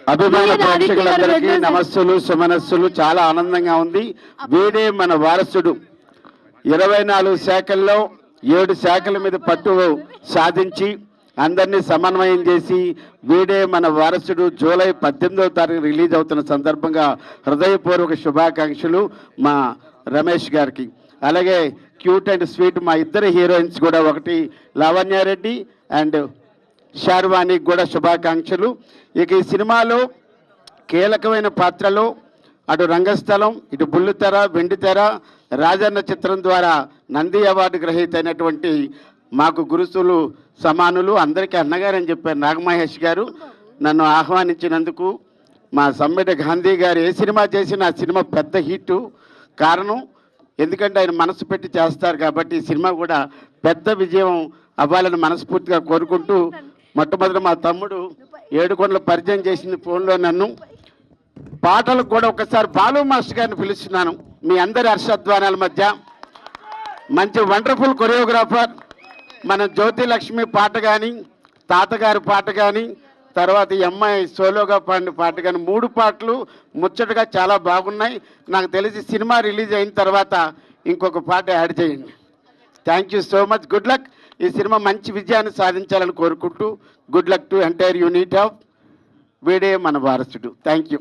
అభిమాన ప్రేక్షకులందరికీ నమస్సులు సుమనస్సులు. చాలా ఆనందంగా ఉంది. వీడే మన వారసుడు. 24 శాఖల్లో 7 శాఖల మీద పట్టు సాధించి అందరినీ సమన్వయం చేసి వీడే మన వారసుడు జూలై 18వ తారీఖు రిలీజ్ అవుతున్న సందర్భంగా హృదయపూర్వక శుభాకాంక్షలు మా రమేష్ గారికి. అలాగే క్యూట్ అండ్ స్వీట్ మా ఇద్దరు హీరోయిన్స్ కూడా, ఒకటి లావణ్యారెడ్డి అండ్ షార్వాణికి కూడా శుభాకాంక్షలు. ఇక ఈ సినిమాలో కీలకమైన పాత్రలో అటు రంగస్థలం, ఇటు బుల్లితెర, వెండితెర, రాజన్న చిత్రం ద్వారా నంది అవార్డు గ్రహీత అయినటువంటి మాకు గురుసులు సమానులు, అందరికీ అన్నగారని చెప్పారు నాగమహేష్ గారు. నన్ను ఆహ్వానించినందుకు, మా సమ్మెట గాంధీ గారు ఏ సినిమా చేసినా ఆ సినిమా పెద్ద హిట్ కారణం, ఎందుకంటే ఆయన మనసు పెట్టి చేస్తారు కాబట్టి ఈ సినిమా కూడా పెద్ద విజయం అవ్వాలని మనస్ఫూర్తిగా కోరుకుంటూ, మొట్టమొదటి మా తమ్ముడు ఏడుకొండలు పరిచయం చేసింది ఫోన్లో నన్ను. పాటలకు కూడా ఒకసారి బాలు మాస్టర్ గారిని పిలుస్తున్నాను. మీ అందరి హర్షధ్వానాల మధ్య మంచి వండర్ఫుల్ కొరియోగ్రాఫర్ మన జ్యోతి లక్ష్మి పాట కానీ, తాతగారి పాట కానీ, తర్వాత ఈ అమ్మాయి సోలోగా పాడిన పాట కానీ, 3 పాటలు ముచ్చటగా చాలా బాగున్నాయి. నాకు తెలిసి సినిమా రిలీజ్ అయిన తర్వాత ఇంకొక పాట యాడ్ చేయండి. Thank you so much. Good luck. ఈ సినిమా మంచి విజయాన్ని సాధించాలని కోరుకుంటూ good luck to entire unit of వీడే మన వారసుడు. Thank you.